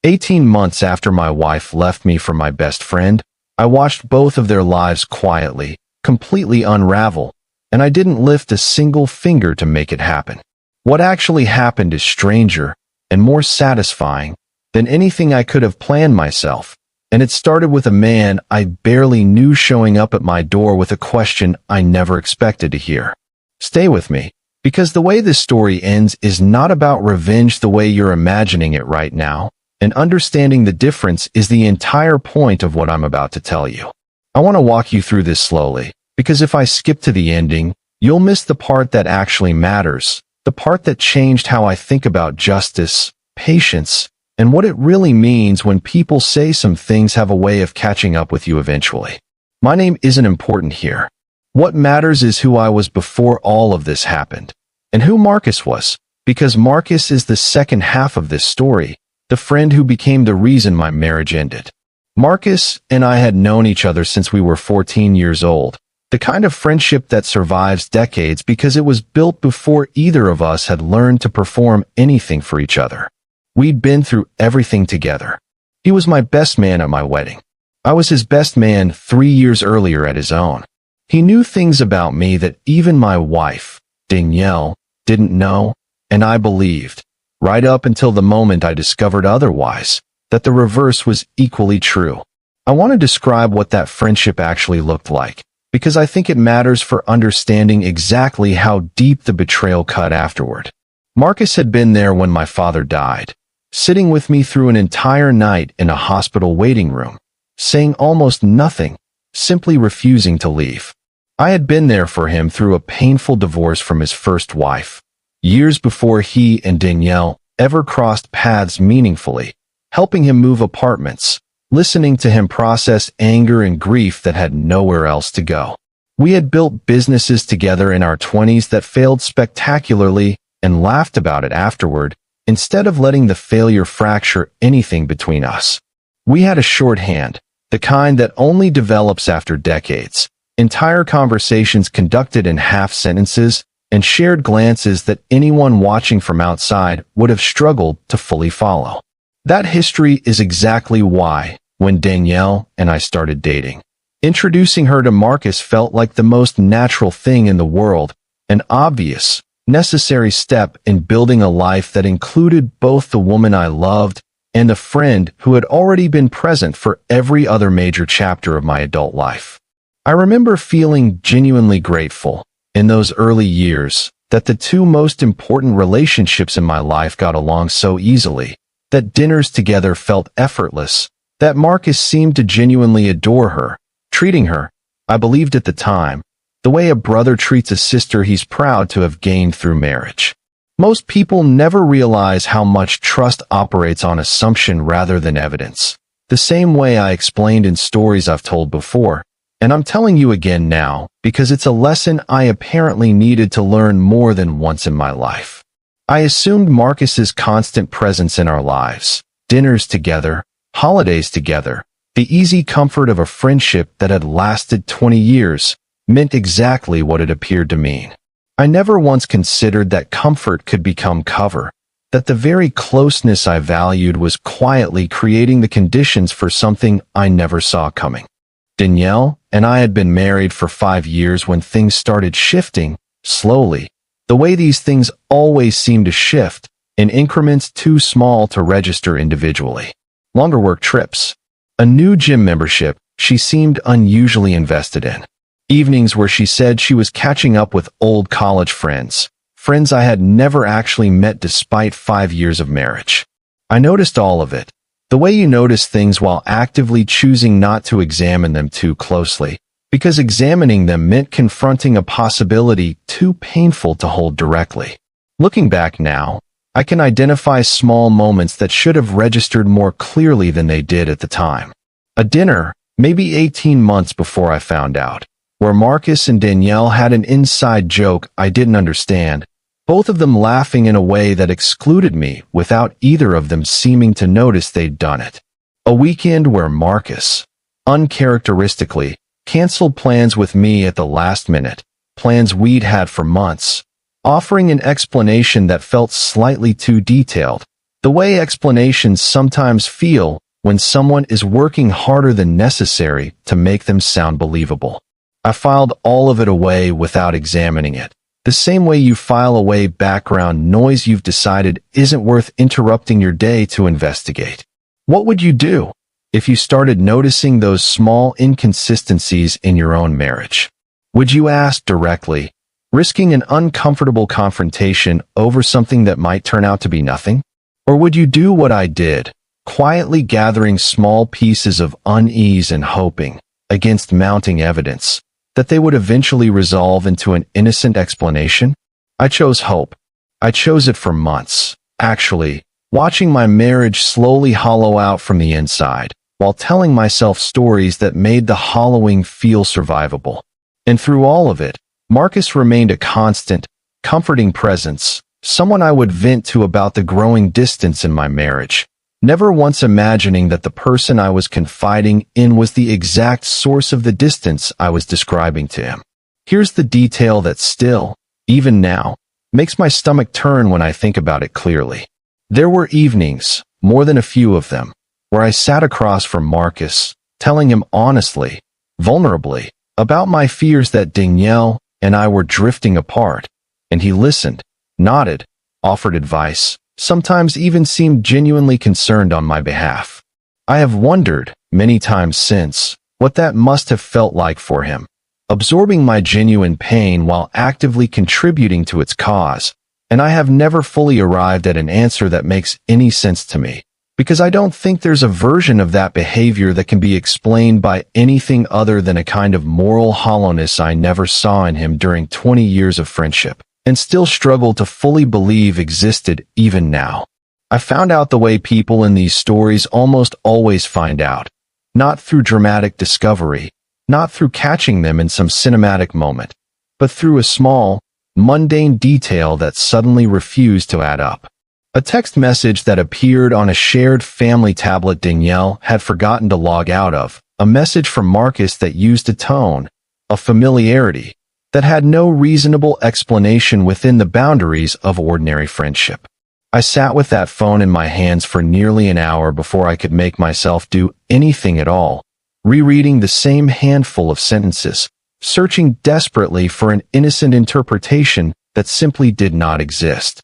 18 months after my wife left me for my best friend, I watched both of their lives quietly, completely unravel, and I didn't lift a single finger to make it happen. What actually happened is stranger and more satisfying than anything I could have planned myself, and it started with a man I barely knew showing up at my door with a question I never expected to hear. Stay with me, because the way this story ends is not about revenge the way you're imagining it right now, and understanding the difference is the entire point of what I'm about to tell you. I want to walk you through this slowly, because if I skip to the ending, you'll miss the part that actually matters, the part that changed how I think about justice, patience, and what it really means when people say some things have a way of catching up with you eventually. My name isn't important here. What matters is who I was before all of this happened, and who Marcus was, because Marcus is the second half of this story, the friend who became the reason my marriage ended. Marcus and I had known each other since we were 14 years old, the kind of friendship that survives decades because it was built before either of us had learned to perform anything for each other. We'd been through everything together. He was my best man at my wedding. I was his best man 3 years earlier at his own. He knew things about me that even my wife, Danielle, didn't know, and I believed, right up until the moment I discovered otherwise, that the reverse was equally true. I want to describe what that friendship actually looked like, because I think it matters for understanding exactly how deep the betrayal cut afterward. Marcus had been there when my father died, sitting with me through an entire night in a hospital waiting room, saying almost nothing, simply refusing to leave. I had been there for him through a painful divorce from his first wife, years before he and Danielle ever crossed paths meaningfully, helping him move apartments, listening to him process anger and grief that had nowhere else to go. We had built businesses together in our 20s that failed spectacularly and laughed about it afterward, instead of letting the failure fracture anything between us. We had a shorthand, the kind that only develops after decades, entire conversations conducted in half sentences, and shared glances that anyone watching from outside would have struggled to fully follow. That history is exactly why, when Danielle and I started dating, introducing her to Marcus felt like the most natural thing in the world, an obvious, necessary step in building a life that included both the woman I loved and the friend who had already been present for every other major chapter of my adult life. I remember feeling genuinely grateful, in those early years, that the two most important relationships in my life got along so easily, that dinners together felt effortless, that Marcus seemed to genuinely adore her, treating her, I believed at the time, the way a brother treats a sister he's proud to have gained through marriage. Most people never realize how much trust operates on assumption rather than evidence, the same way I explained in stories I've told before, and I'm telling you again now because it's a lesson I apparently needed to learn more than once in my life. I assumed Marcus's constant presence in our lives, dinners together, holidays together, the easy comfort of a friendship that had lasted 20 years, meant exactly what it appeared to mean. I never once considered that comfort could become cover, that the very closeness I valued was quietly creating the conditions for something I never saw coming. Danielle and I had been married for 5 years when things started shifting, slowly, the way these things always seem to shift, in increments too small to register individually. Longer work trips. A new gym membership she seemed unusually invested in. Evenings where she said she was catching up with old college friends, friends I had never actually met despite 5 years of marriage. I noticed all of it, the way you notice things while actively choosing not to examine them too closely, because examining them meant confronting a possibility too painful to hold directly. Looking back now, I can identify small moments that should have registered more clearly than they did at the time. A dinner, maybe 18 months before I found out, where Marcus and Danielle had an inside joke I didn't understand, both of them laughing in a way that excluded me without either of them seeming to notice they'd done it. A weekend where Marcus, uncharacteristically, canceled plans with me at the last minute, plans we'd had for months, offering an explanation that felt slightly too detailed, The way explanations sometimes feel when someone is working harder than necessary to make them sound believable. I filed all of it away without examining it, the same way you file away background noise you've decided isn't worth interrupting your day to investigate. What would you do if you started noticing those small inconsistencies in your own marriage? Would you ask directly, risking an uncomfortable confrontation over something that might turn out to be nothing? Or would you do what I did, quietly gathering small pieces of unease and hoping, against mounting evidence, that they would eventually resolve into an innocent explanation? I chose hope. I chose it for months, actually, watching my marriage slowly hollow out from the inside, while telling myself stories that made the hollowing feel survivable. And through all of it, Marcus remained a constant, comforting presence, someone I would vent to about the growing distance in my marriage, never once imagining that the person I was confiding in was the exact source of the distance I was describing to him. Here's the detail that still, even now, makes my stomach turn when I think about it clearly. There were evenings, more than a few of them, where I sat across from Marcus, telling him honestly, vulnerably, about my fears that Danielle and I were drifting apart, and he listened, nodded, offered advice, sometimes even seemed genuinely concerned on my behalf. I have wondered, many times since, what that must have felt like for him, absorbing my genuine pain while actively contributing to its cause, and I have never fully arrived at an answer that makes any sense to me, because I don't think there's a version of that behavior that can be explained by anything other than a kind of moral hollowness I never saw in him during 20 years of friendship, and still struggle to fully believe existed even now. I found out the way people in these stories almost always find out, not through dramatic discovery, not through catching them in some cinematic moment, but through a small, mundane detail that suddenly refused to add up. A text message that appeared on a shared family tablet Danielle had forgotten to log out of, a message from Marcus that used a tone, a familiarity, that had no reasonable explanation within the boundaries of ordinary friendship. I sat with that phone in my hands for nearly an hour before I could make myself do anything at all, rereading the same handful of sentences, searching desperately for an innocent interpretation that simply did not exist.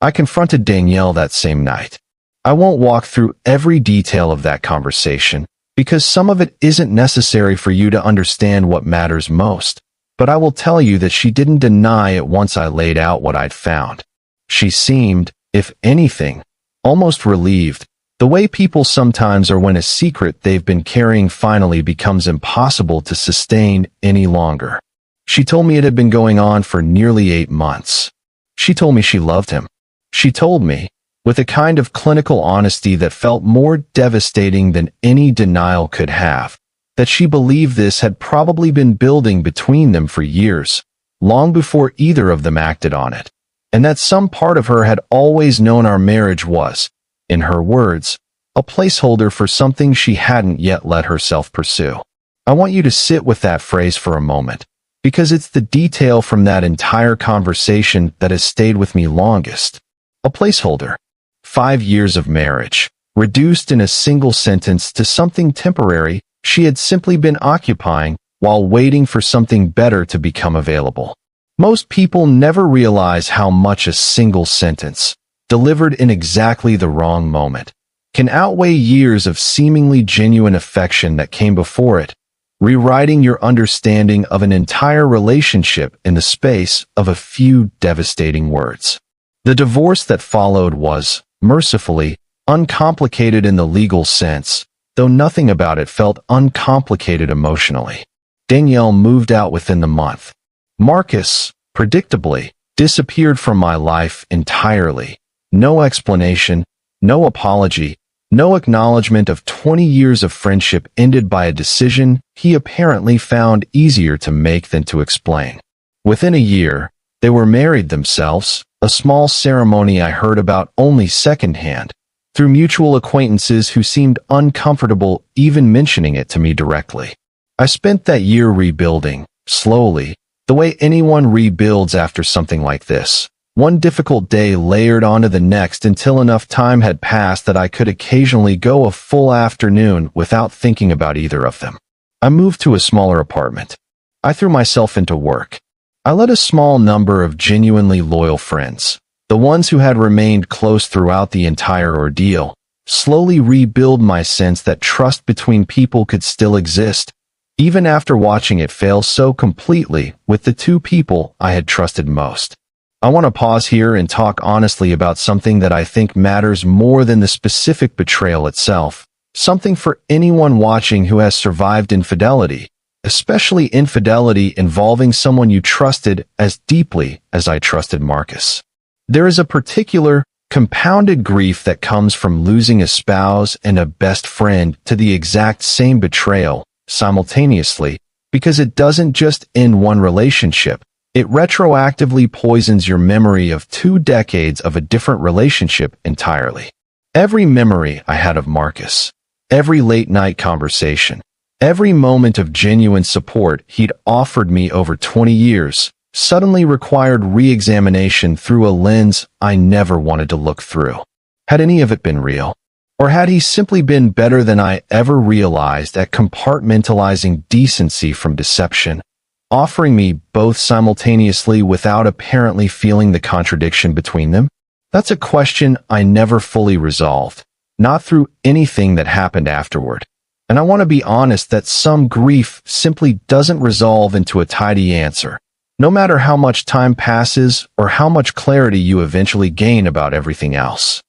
I confronted Danielle that same night. I won't walk through every detail of that conversation, because some of it isn't necessary for you to understand what matters most. But I will tell you that she didn't deny it once I laid out what I'd found. She seemed, if anything, almost relieved, the way people sometimes are when a secret they've been carrying finally becomes impossible to sustain any longer. She told me it had been going on for nearly 8 months. She told me she loved him. She told me, with a kind of clinical honesty that felt more devastating than any denial could have, that she believed this had probably been building between them for years, long before either of them acted on it, and that some part of her had always known our marriage was, in her words, a placeholder for something she hadn't yet let herself pursue. I want you to sit with that phrase for a moment, because it's the detail from that entire conversation that has stayed with me longest. A placeholder. 5 years of marriage, reduced in a single sentence to something temporary she had simply been occupying while waiting for something better to become available. Most people never realize how much a single sentence, delivered in exactly the wrong moment, can outweigh years of seemingly genuine affection that came before it, rewriting your understanding of an entire relationship in the space of a few devastating words. The divorce that followed was, mercifully, uncomplicated in the legal sense, though nothing about it felt uncomplicated emotionally. Danielle moved out within the month. Marcus, predictably, disappeared from my life entirely. No explanation, no apology, no acknowledgement of 20 years of friendship ended by a decision he apparently found easier to make than to explain. Within a year, they were married themselves, a small ceremony I heard about only secondhand, through mutual acquaintances who seemed uncomfortable even mentioning it to me directly. I spent that year rebuilding, slowly, the way anyone rebuilds after something like this, One difficult day layered onto the next until enough time had passed that I could occasionally go a full afternoon without thinking about either of them. I moved to a smaller apartment. I threw myself into work. I let a small number of genuinely loyal friends, the ones who had remained close throughout the entire ordeal, slowly rebuild my sense that trust between people could still exist, even after watching it fail so completely with the two people I had trusted most. I want to pause here and talk honestly about something that I think matters more than the specific betrayal itself, something for anyone watching who has survived infidelity, especially infidelity involving someone you trusted as deeply as I trusted Marcus. There is a particular, compounded grief that comes from losing a spouse and a best friend to the exact same betrayal simultaneously, because it doesn't just end one relationship, it retroactively poisons your memory of 2 decades of a different relationship entirely. Every memory I had of Marcus, every late-night conversation, every moment of genuine support he'd offered me over 20 years suddenly required re-examination through a lens I never wanted to look through. Had any of it been real? Or had he simply been better than I ever realized at compartmentalizing decency from deception, offering me both simultaneously without apparently feeling the contradiction between them? That's a question I never fully resolved, not through anything that happened afterward. And I want to be honest that some grief simply doesn't resolve into a tidy answer, no matter how much time passes or how much clarity you eventually gain about everything else.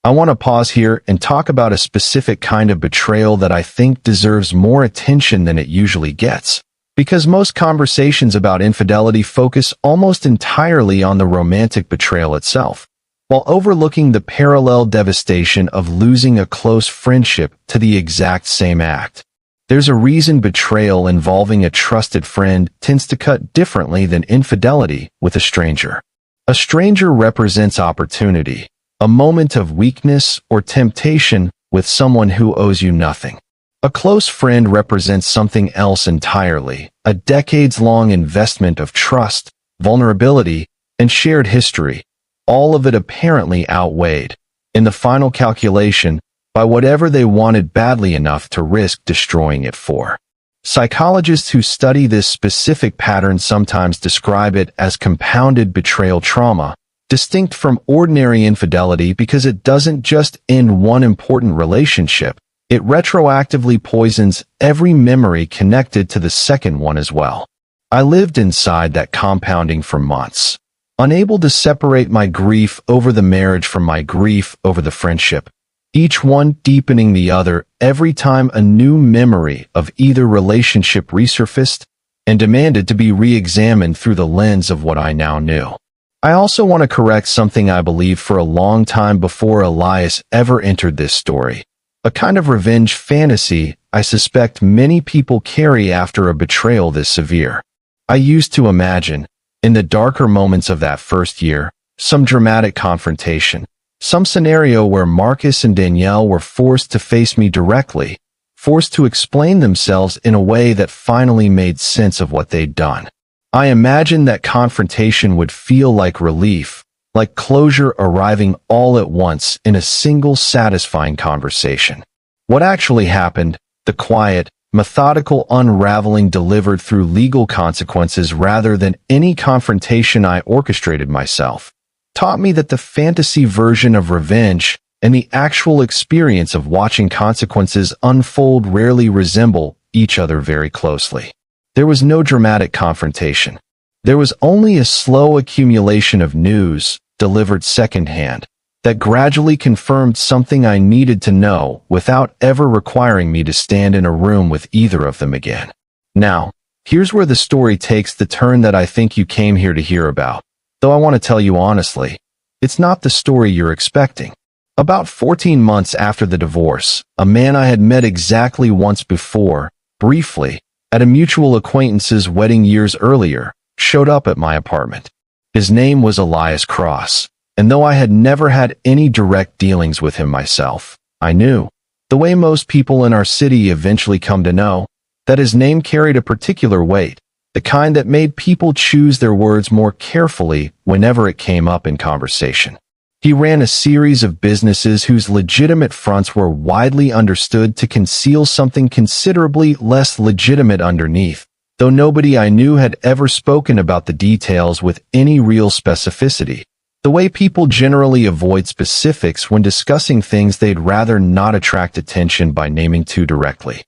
I want to pause here and talk about a specific kind of betrayal that I think deserves more attention than it usually gets, because most conversations about infidelity focus almost entirely on the romantic betrayal itself, while overlooking the parallel devastation of losing a close friendship to the exact same act. There's a reason betrayal involving a trusted friend tends to cut differently than infidelity with a stranger. A stranger represents opportunity, a moment of weakness or temptation with someone who owes you nothing. A close friend represents something else entirely, a decades-long investment of trust, vulnerability, and shared history, all of it apparently outweighed, in the final calculation, by whatever they wanted badly enough to risk destroying it for. Psychologists who study this specific pattern sometimes describe it as compounded betrayal trauma, distinct from ordinary infidelity because it doesn't just end one important relationship, it retroactively poisons every memory connected to the second one as well. I lived inside that compounding for months, unable to separate my grief over the marriage from my grief over the friendship, each one deepening the other every time a new memory of either relationship resurfaced and demanded to be re-examined through the lens of what I now knew. I also want to correct something I believed for a long time before Elias ever entered this story. A kind of revenge fantasy I suspect many people carry after a betrayal this severe. I used to imagine, in the darker moments of that first year, some dramatic confrontation, some scenario where Marcus and Danielle were forced to face me directly, forced to explain themselves in a way that finally made sense of what they'd done. I imagined that confrontation would feel like relief, like closure arriving all at once in a single satisfying conversation. What actually happened, the quiet, methodical unraveling delivered through legal consequences rather than any confrontation I orchestrated myself, taught me that the fantasy version of revenge and the actual experience of watching consequences unfold rarely resemble each other very closely. There was no dramatic confrontation. There was only a slow accumulation of news, delivered secondhand, that gradually confirmed something I needed to know without ever requiring me to stand in a room with either of them again. Now, here's where the story takes the turn that I think you came here to hear about, though I want to tell you honestly, it's not the story you're expecting. About 14 months after the divorce, a man I had met exactly once before, briefly, at a mutual acquaintance's wedding years earlier, showed up at my apartment. His name was Elias Cross, and though I had never had any direct dealings with him myself, I knew, the way most people in our city eventually come to know, that his name carried a particular weight, the kind that made people choose their words more carefully whenever it came up in conversation. He ran a series of businesses whose legitimate fronts were widely understood to conceal something considerably less legitimate underneath, though nobody I knew had ever spoken about the details with any real specificity. The way people generally avoid specifics when discussing things they'd rather not attract attention by naming too directly.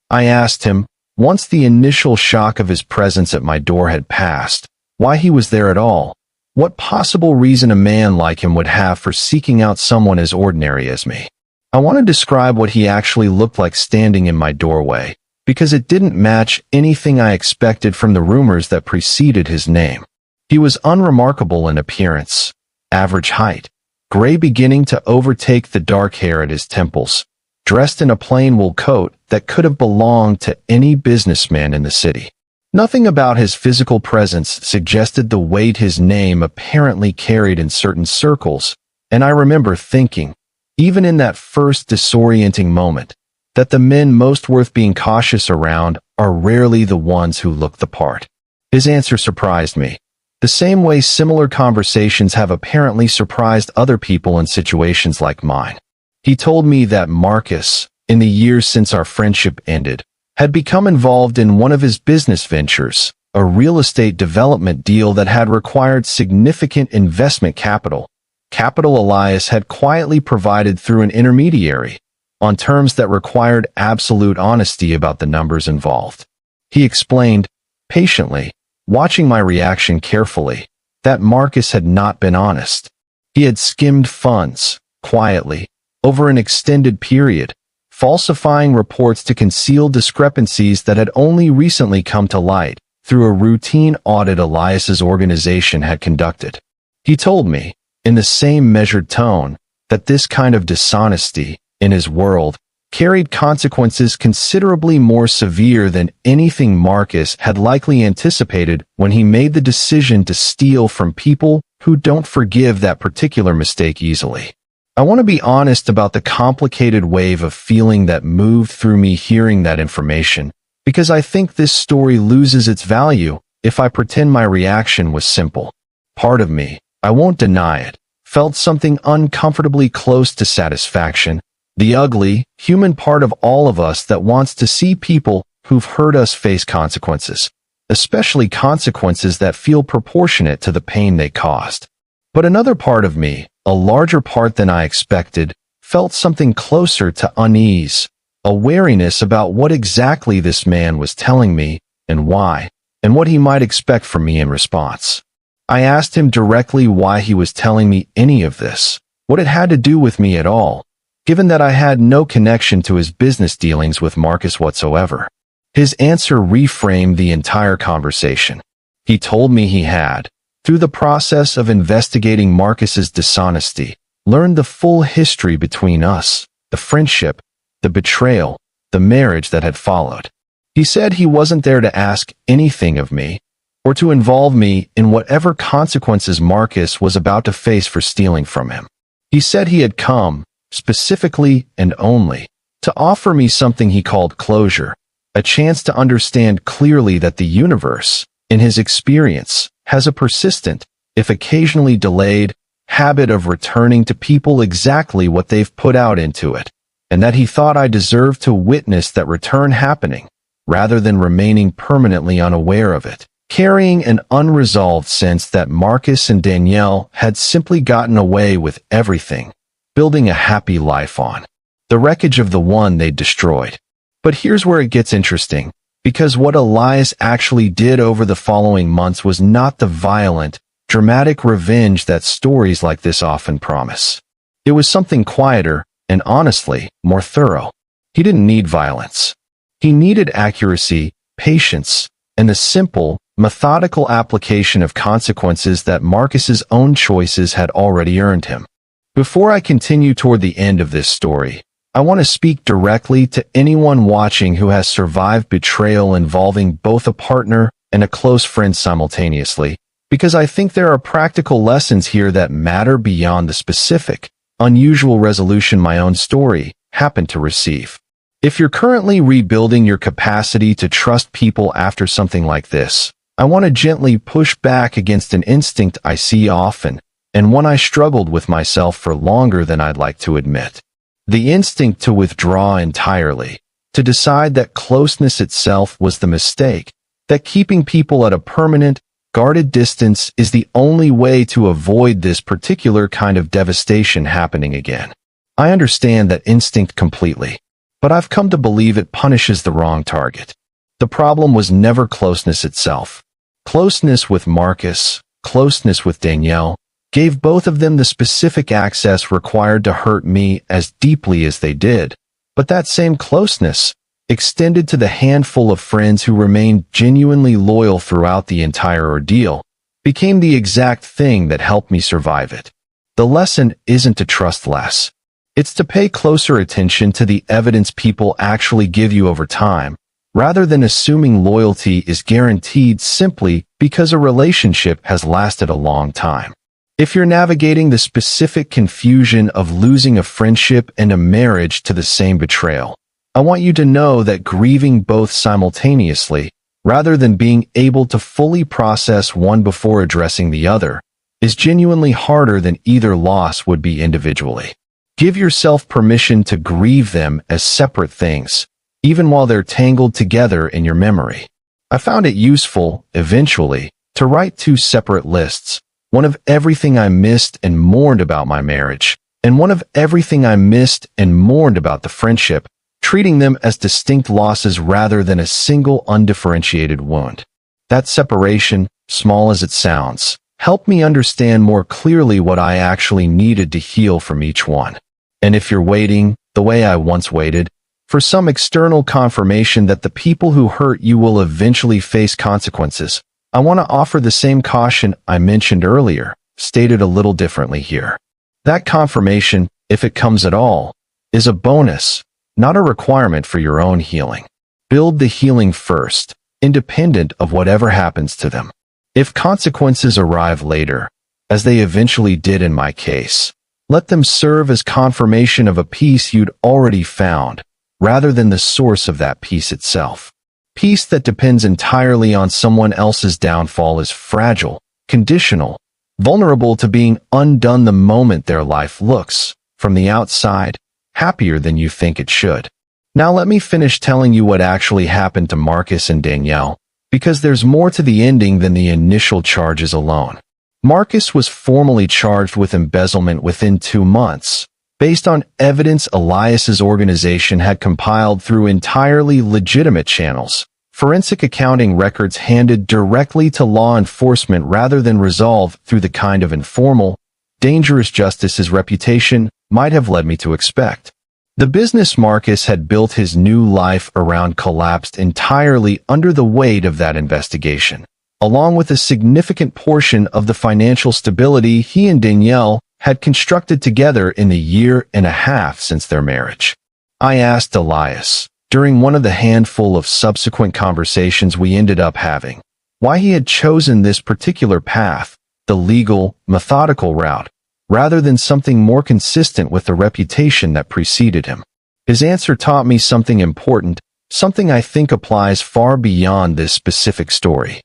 I asked him, once the initial shock of his presence at my door had passed, why he was there at all. What possible reason a man like him would have for seeking out someone as ordinary as me? I want to describe what he actually looked like standing in my doorway, because it didn't match anything I expected from the rumors that preceded his name. He was unremarkable in appearance, average height, gray beginning to overtake the dark hair at his temples, dressed in a plain wool coat that could have belonged to any businessman in the city. Nothing about his physical presence suggested the weight his name apparently carried in certain circles, and I remember thinking, even in that first disorienting moment, that the men most worth being cautious around are rarely the ones who look the part. His answer surprised me, the same way similar conversations have apparently surprised other people in situations like mine. He told me that Marcus, in the years since our friendship ended, had become involved in one of his business ventures, a real estate development deal that had required significant investment capital. Capital Elias had quietly provided through an intermediary, on terms that required absolute honesty about the numbers involved. He explained, patiently, watching my reaction carefully, that Marcus had not been honest. He had skimmed funds, quietly, over an extended period, falsifying reports to conceal discrepancies that had only recently come to light through a routine audit Elias's organization had conducted. He told me, in the same measured tone, that this kind of dishonesty, in his world, carried consequences considerably more severe than anything Marcus had likely anticipated when he made the decision to steal from people who don't forgive that particular mistake easily. I want to be honest about the complicated wave of feeling that moved through me hearing that information, because I think this story loses its value if I pretend my reaction was simple. Part of me, I won't deny it, felt something uncomfortably close to satisfaction, the ugly, human part of all of us that wants to see people who've hurt us face consequences, especially consequences that feel proportionate to the pain they caused. But another part of me, a larger part than I expected, felt something closer to unease, a wariness about what exactly this man was telling me and why, and what he might expect from me in response. I asked him directly why he was telling me any of this, what it had to do with me at all, given that I had no connection to his business dealings with Marcus whatsoever. His answer reframed the entire conversation. He told me he had, through the process of investigating Marcus's dishonesty, learned the full history between us, the friendship, the betrayal, the marriage that had followed. He said he wasn't there to ask anything of me, or to involve me in whatever consequences Marcus was about to face for stealing from him. He said he had come, specifically and only, to offer me something he called closure, a chance to understand clearly that the universe, in his experience, has a persistent, if occasionally delayed, habit of returning to people exactly what they've put out into it, and that he thought I deserved to witness that return happening, rather than remaining permanently unaware of it, carrying an unresolved sense that Marcus and Danielle had simply gotten away with everything, building a happy life on the wreckage of the one they'd destroyed. But here's where it gets interesting, because what Elias actually did over the following months was not the violent, dramatic revenge that stories like this often promise. It was something quieter and, honestly, more thorough. He didn't need violence. He needed accuracy, patience, and the simple, methodical application of consequences that Marcus's own choices had already earned him. Before I continue toward the end of this story, I want to speak directly to anyone watching who has survived betrayal involving both a partner and a close friend simultaneously, because I think there are practical lessons here that matter beyond the specific, unusual resolution my own story happened to receive. If you're currently rebuilding your capacity to trust people after something like this, I want to gently push back against an instinct I see often, and one I struggled with myself for longer than I'd like to admit. The instinct to withdraw entirely, to decide that closeness itself was the mistake, that keeping people at a permanent, guarded distance is the only way to avoid this particular kind of devastation happening again. I understand that instinct completely, but I've come to believe it punishes the wrong target. The problem was never closeness itself. Closeness with Marcus, closeness with Danielle, gave both of them the specific access required to hurt me as deeply as they did. But that same closeness, extended to the handful of friends who remained genuinely loyal throughout the entire ordeal, became the exact thing that helped me survive it. The lesson isn't to trust less. It's to pay closer attention to the evidence people actually give you over time, rather than assuming loyalty is guaranteed simply because a relationship has lasted a long time. If you're navigating the specific confusion of losing a friendship and a marriage to the same betrayal, I want you to know that grieving both simultaneously, rather than being able to fully process one before addressing the other, is genuinely harder than either loss would be individually. Give yourself permission to grieve them as separate things, even while they're tangled together in your memory. I found it useful, eventually, to write 2 separate lists, one of everything I missed and mourned about my marriage, and one of everything I missed and mourned about the friendship, treating them as distinct losses rather than a single undifferentiated wound. That separation, small as it sounds, helped me understand more clearly what I actually needed to heal from each one. And if you're waiting, the way I once waited, for some external confirmation that the people who hurt you will eventually face consequences, I want to offer the same caution I mentioned earlier, stated a little differently here. That confirmation, if it comes at all, is a bonus, not a requirement for your own healing. Build the healing first, independent of whatever happens to them. If consequences arrive later, as they eventually did in my case, let them serve as confirmation of a peace you'd already found, rather than the source of that peace itself. Peace that depends entirely on someone else's downfall is fragile, conditional, vulnerable to being undone the moment their life looks, from the outside, happier than you think it should. Now let me finish telling you what actually happened to Marcus and Danielle, because there's more to the ending than the initial charges alone. Marcus was formally charged with embezzlement within 2 months, based on evidence Elias's organization had compiled through entirely legitimate channels, forensic accounting records handed directly to law enforcement rather than resolved through the kind of informal, dangerous justice his reputation might have led me to expect. The business Marcus had built his new life around collapsed entirely under the weight of that investigation, along with a significant portion of the financial stability he and Danielle had constructed together in the 1.5 years since their marriage. I asked Elias, during one of the handful of subsequent conversations we ended up having, why he had chosen this particular path, the legal, methodical route, rather than something more consistent with the reputation that preceded him. His answer taught me something important, something I think applies far beyond this specific story.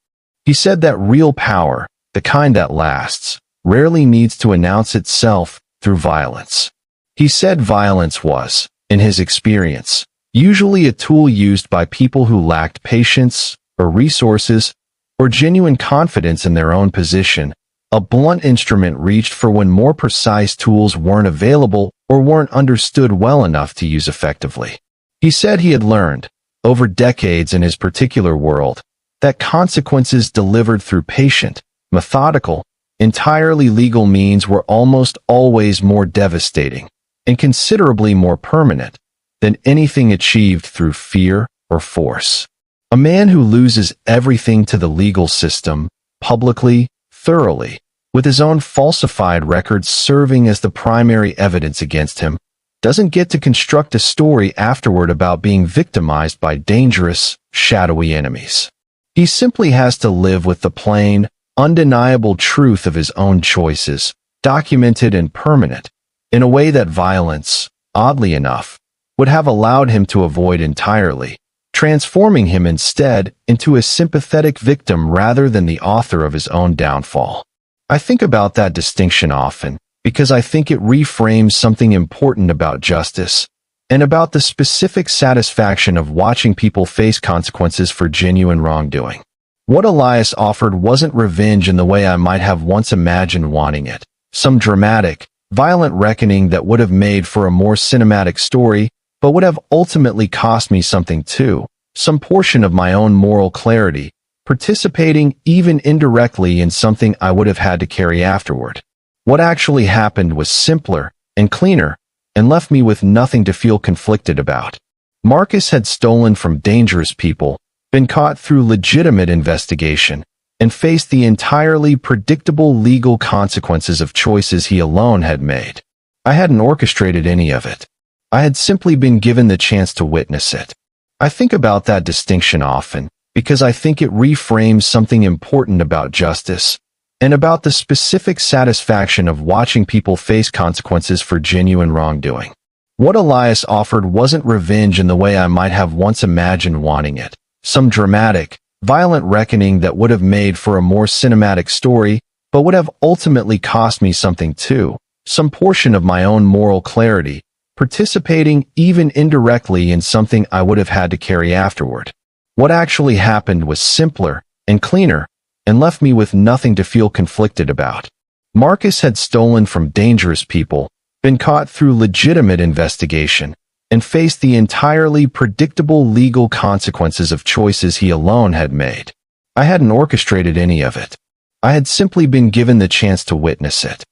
He said that real power, the kind that lasts, rarely needs to announce itself through violence. He said violence was, in his experience, usually a tool used by people who lacked patience, or resources, or genuine confidence in their own position, a blunt instrument reached for when more precise tools weren't available or weren't understood well enough to use effectively. He said he had learned, over decades in his particular world, that consequences delivered through patient, methodical, entirely legal means were almost always more devastating and considerably more permanent than anything achieved through fear or force. A man who loses everything to the legal system, publicly, thoroughly, with his own falsified records serving as the primary evidence against him, doesn't get to construct a story afterward about being victimized by dangerous, shadowy enemies. He simply has to live with the plain, undeniable truth of his own choices, documented and permanent, in a way that violence, oddly enough, would have allowed him to avoid entirely, transforming him instead into a sympathetic victim rather than the author of his own downfall. I think about that distinction often because I think it reframes something important about justice and about the specific satisfaction of watching people face consequences for genuine wrongdoing. What Elias offered wasn't revenge in the way I might have once imagined wanting it, some dramatic, violent reckoning that would have made for a more cinematic story, but would have ultimately cost me something too, some portion of my own moral clarity, participating even indirectly in something I would have had to carry afterward. What actually happened was simpler and cleaner, and left me with nothing to feel conflicted about. Marcus had stolen from dangerous people, been caught through legitimate investigation, and faced the entirely predictable legal consequences of choices he alone had made. I hadn't orchestrated any of it. I had simply been given the chance to witness it. I think about that distinction often because I think it reframes something important about justice and about the specific satisfaction of watching people face consequences for genuine wrongdoing. What Elias offered wasn't revenge in the way I might have once imagined wanting it, some dramatic, violent reckoning that would have made for a more cinematic story, but would have ultimately cost me something too, some portion of my own moral clarity, participating even indirectly in something I would have had to carry afterward. What actually happened was simpler and cleaner, and left me with nothing to feel conflicted about. Marcus had stolen from dangerous people, been caught through legitimate investigation, and faced the entirely predictable legal consequences of choices he alone had made. I hadn't orchestrated any of it. I had simply been given the chance to witness it.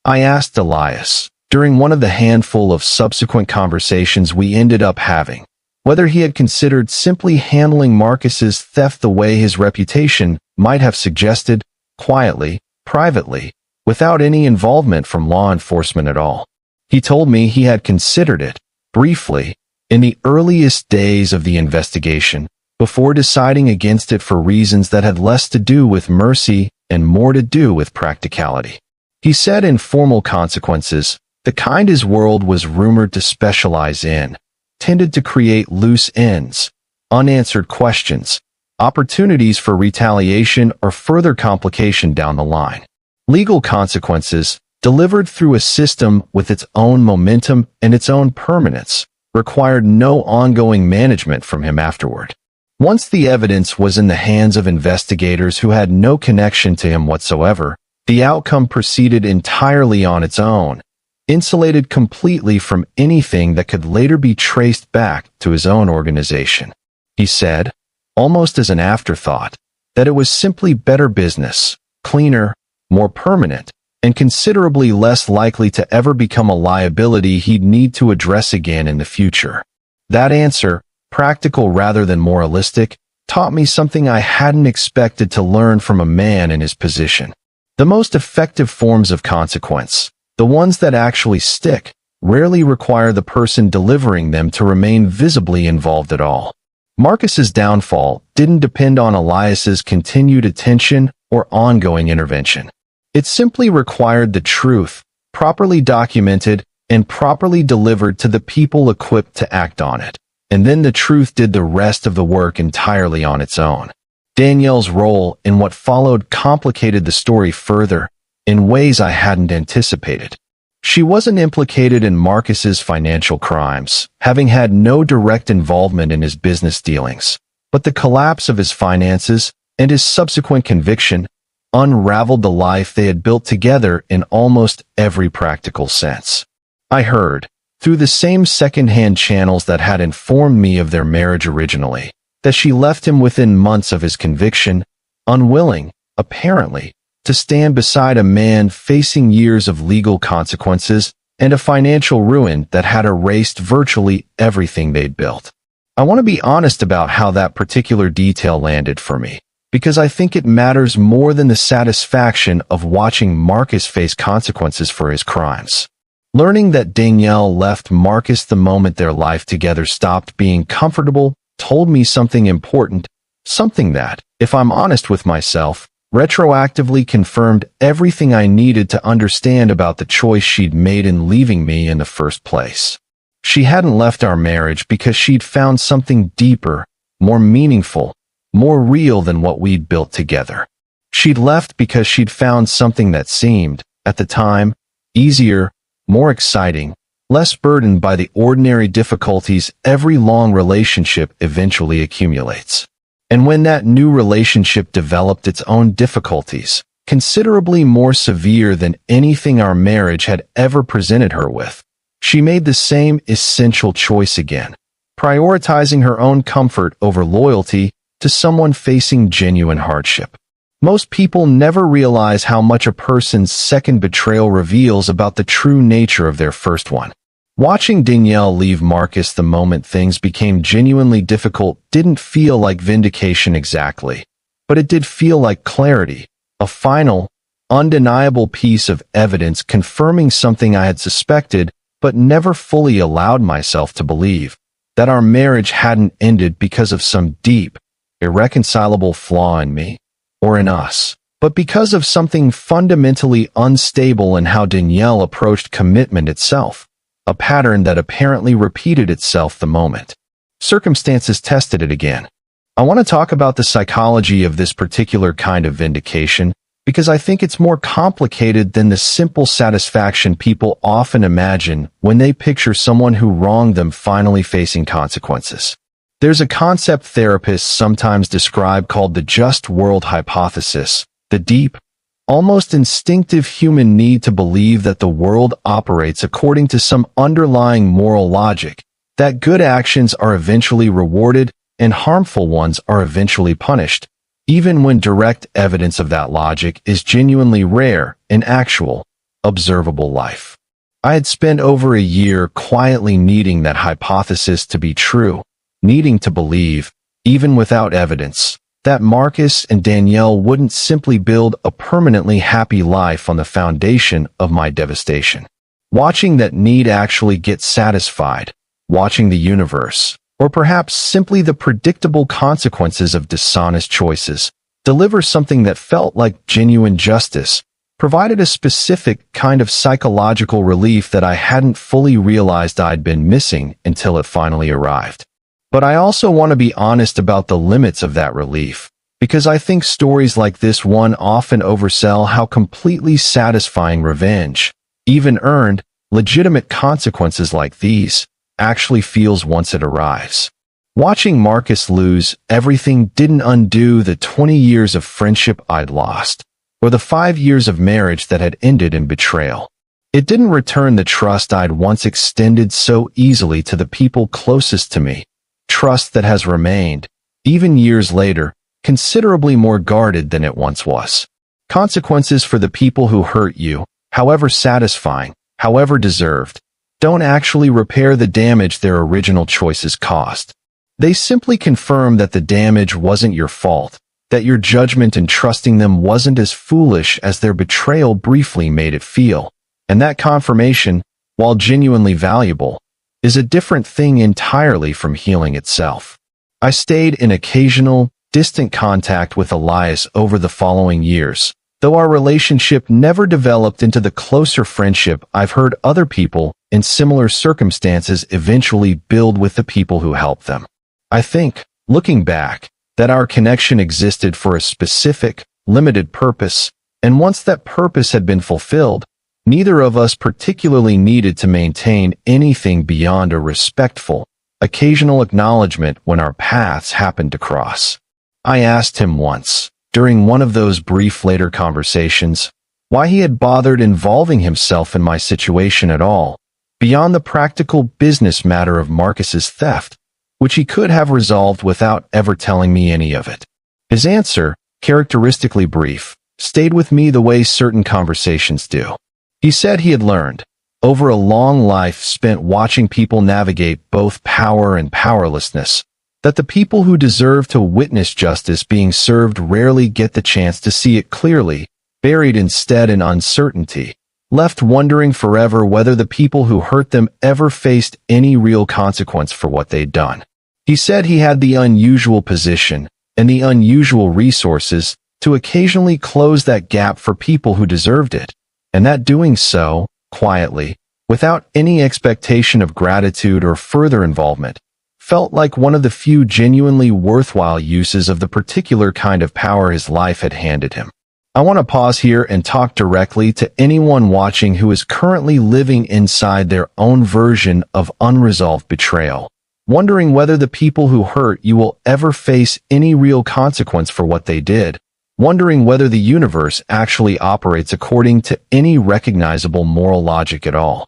I asked Elias, during one of the handful of subsequent conversations we ended up having, whether he had considered simply handling Marcus's theft the way his reputation might have suggested, quietly, privately, without any involvement from law enforcement at all. He told me he had considered it, briefly, in the earliest days of the investigation, before deciding against it for reasons that had less to do with mercy and more to do with practicality. He said informal consequences, the kind his world was rumored to specialize in, tended to create loose ends, unanswered questions, opportunities for retaliation or further complication down the line. Legal consequences, delivered through a system with its own momentum and its own permanence, required no ongoing management from him afterward. Once the evidence was in the hands of investigators who had no connection to him whatsoever, the outcome proceeded entirely on its own, insulated completely from anything that could later be traced back to his own organization. He said, almost as an afterthought, that it was simply better business, cleaner, more permanent, and considerably less likely to ever become a liability he'd need to address again in the future. That answer, practical rather than moralistic, taught me something I hadn't expected to learn from a man in his position. The most effective forms of consequence, the ones that actually stick, rarely require the person delivering them to remain visibly involved at all. Marcus's downfall didn't depend on Elias's continued attention or ongoing intervention. It simply required the truth, properly documented and properly delivered to the people equipped to act on it, and then the truth did the rest of the work entirely on its own. Danielle's role in what followed complicated the story further, in ways I hadn't anticipated. She wasn't implicated in Marcus's financial crimes, having had no direct involvement in his business dealings, but the collapse of his finances and his subsequent conviction unraveled the life they had built together in almost every practical sense. I heard, through the same second-hand channels that had informed me of their marriage originally, that she left him within months of his conviction, unwilling, apparently, to stand beside a man facing years of legal consequences and a financial ruin that had erased virtually everything they'd built. I want to be honest about how that particular detail landed for me, because I think it matters more than the satisfaction of watching Marcus face consequences for his crimes. Learning that Danielle left Marcus the moment their life together stopped being comfortable told me something important, something that, if I'm honest with myself, retroactively confirmed everything I needed to understand about the choice she'd made in leaving me in the first place. She hadn't left our marriage because she'd found something deeper, more meaningful, more real than what we'd built together. She'd left because she'd found something that seemed, at the time, easier, more exciting, less burdened by the ordinary difficulties every long relationship eventually accumulates. And when that new relationship developed its own difficulties, considerably more severe than anything our marriage had ever presented her with, she made the same essential choice again, prioritizing her own comfort over loyalty to someone facing genuine hardship. Most people never realize how much a person's second betrayal reveals about the true nature of their first one. Watching Danielle leave Marcus the moment things became genuinely difficult didn't feel like vindication exactly, but it did feel like clarity, a final, undeniable piece of evidence confirming something I had suspected but never fully allowed myself to believe, that our marriage hadn't ended because of some deep, irreconcilable flaw in me, or in us, but because of something fundamentally unstable in how Danielle approached commitment itself, a pattern that apparently repeated itself the moment circumstances tested it again. I want to talk about the psychology of this particular kind of vindication, because I think it's more complicated than the simple satisfaction people often imagine when they picture someone who wronged them finally facing consequences. There's a concept therapists sometimes describe called the just world hypothesis, the deep, almost instinctive human need to believe that the world operates according to some underlying moral logic, that good actions are eventually rewarded and harmful ones are eventually punished, even when direct evidence of that logic is genuinely rare in actual, observable life. I had spent over a year quietly needing that hypothesis to be true, needing to believe, even without evidence, that Marcus and Danielle wouldn't simply build a permanently happy life on the foundation of my devastation. Watching that need actually get satisfied, watching the universe, or perhaps simply the predictable consequences of dishonest choices, deliver something that felt like genuine justice, provided a specific kind of psychological relief that I hadn't fully realized I'd been missing until it finally arrived. But I also want to be honest about the limits of that relief, because I think stories like this one often oversell how completely satisfying revenge, even earned, legitimate consequences like these, actually feels once it arrives. Watching Marcus lose everything didn't undo the 20 years of friendship I'd lost, or the 5 years of marriage that had ended in betrayal. It didn't return the trust I'd once extended so easily to the people closest to me, trust that has remained, even years later, considerably more guarded than it once was. Consequences for the people who hurt you, however satisfying, however deserved, don't actually repair the damage their original choices caused. They simply confirm that the damage wasn't your fault, that your judgment in trusting them wasn't as foolish as their betrayal briefly made it feel, and that confirmation, while genuinely valuable, is a different thing entirely from healing itself. I stayed in occasional, distant contact with Elias over the following years, though our relationship never developed into the closer friendship I've heard other people in similar circumstances eventually build with the people who helped them. I think, looking back, that our connection existed for a specific, limited purpose, and once that purpose had been fulfilled, neither of us particularly needed to maintain anything beyond a respectful, occasional acknowledgement when our paths happened to cross. I asked him once, during one of those brief later conversations, why he had bothered involving himself in my situation at all, beyond the practical business matter of Marcus's theft, which he could have resolved without ever telling me any of it. His answer, characteristically brief, stayed with me the way certain conversations do. He said he had learned, over a long life spent watching people navigate both power and powerlessness, that the people who deserve to witness justice being served rarely get the chance to see it clearly, buried instead in uncertainty, left wondering forever whether the people who hurt them ever faced any real consequence for what they'd done. He said he had the unusual position and the unusual resources to occasionally close that gap for people who deserved it, and that doing so, quietly, without any expectation of gratitude or further involvement, felt like one of the few genuinely worthwhile uses of the particular kind of power his life had handed him. I want to pause here and talk directly to anyone watching who is currently living inside their own version of unresolved betrayal, wondering whether the people who hurt you will ever face any real consequence for what they did, wondering whether the universe actually operates according to any recognizable moral logic at all.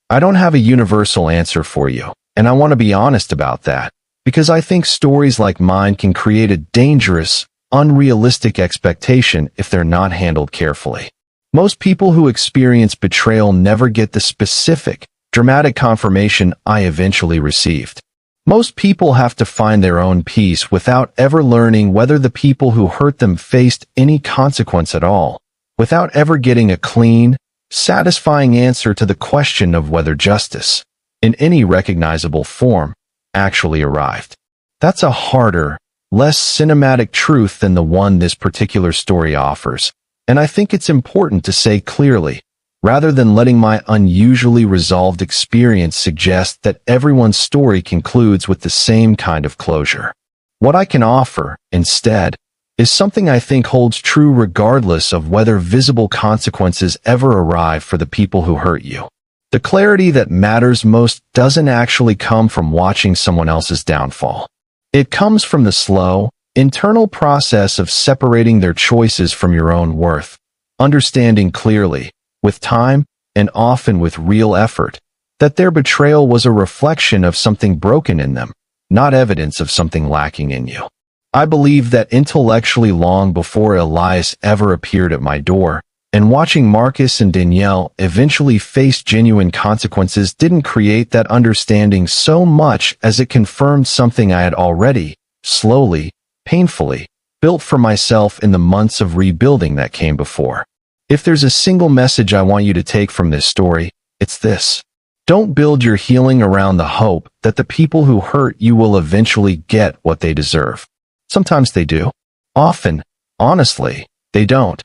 I don't have a universal answer for you, and I want to be honest about that, because I think stories like mine can create a dangerous, unrealistic expectation if they're not handled carefully. Most people who experience betrayal never get the specific, dramatic confirmation I eventually received. Most people have to find their own peace without ever learning whether the people who hurt them faced any consequence at all, without ever getting a clean, satisfying answer to the question of whether justice, in any recognizable form, actually arrived. That's a harder, less cinematic truth than the one this particular story offers, and I think it's important to say clearly, rather than letting my unusually resolved experience suggest that everyone's story concludes with the same kind of closure. What I can offer, instead, is something I think holds true regardless of whether visible consequences ever arrive for the people who hurt you. The clarity that matters most doesn't actually come from watching someone else's downfall. It comes from the slow, internal process of separating their choices from your own worth, understanding clearly, with time, and often with real effort, that their betrayal was a reflection of something broken in them, not evidence of something lacking in you. I believe that intellectually long before Elias ever appeared at my door, and watching Marcus and Danielle eventually face genuine consequences didn't create that understanding so much as it confirmed something I had already, slowly, painfully, built for myself in the months of rebuilding that came before. If there's a single message I want you to take from this story, it's this. Don't build your healing around the hope that the people who hurt you will eventually get what they deserve. Sometimes they do. Often, honestly, they don't.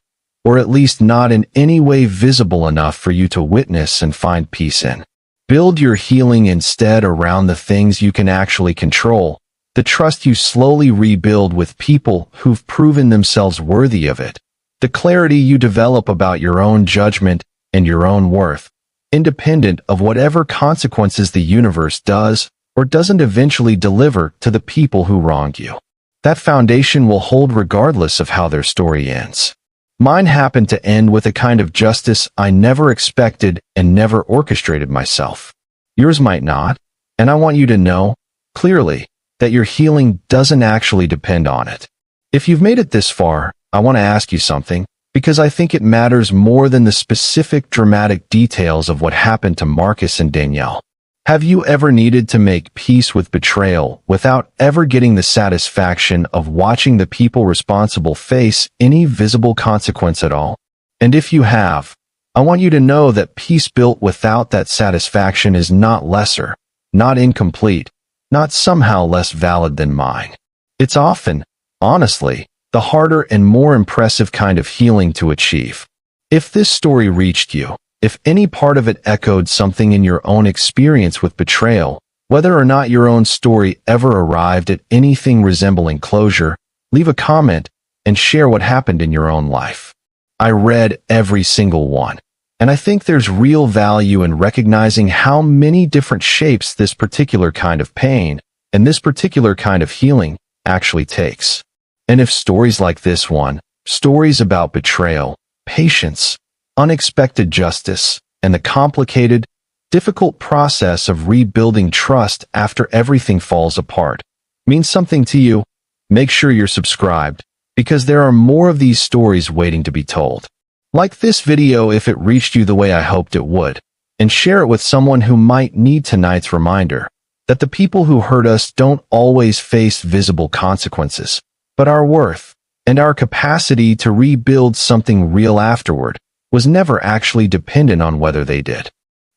Or at least not in any way visible enough for you to witness and find peace in. Build your healing instead around the things you can actually control, the trust you slowly rebuild with people who've proven themselves worthy of it, the clarity you develop about your own judgment and your own worth, independent of whatever consequences the universe does or doesn't eventually deliver to the people who wronged you. That foundation will hold regardless of how their story ends. Mine happened to end with a kind of justice I never expected and never orchestrated myself. Yours might not, and I want you to know, clearly, that your healing doesn't actually depend on it. If you've made it this far, I want to ask you something, because I think it matters more than the specific dramatic details of what happened to Marcus and Danielle. Have you ever needed to make peace with betrayal without ever getting the satisfaction of watching the people responsible face any visible consequence at all? And if you have, I want you to know that peace built without that satisfaction is not lesser, not incomplete, not somehow less valid than mine. It's often, honestly, the harder and more impressive kind of healing to achieve. If this story reached you, if any part of it echoed something in your own experience with betrayal, whether or not your own story ever arrived at anything resembling closure, leave a comment and share what happened in your own life. I read every single one, and I think there's real value in recognizing how many different shapes this particular kind of pain and this particular kind of healing actually takes. And if stories like this one, stories about betrayal, patience, unexpected justice, and the complicated, difficult process of rebuilding trust after everything falls apart, means something to you, make sure you're subscribed, because there are more of these stories waiting to be told. Like this video if it reached you the way I hoped it would, and share it with someone who might need tonight's reminder that the people who hurt us don't always face visible consequences, but our worth and our capacity to rebuild something real afterward was never actually dependent on whether they did.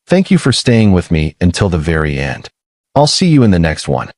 Thank you for staying with me until the very end. I'll see you in the next one.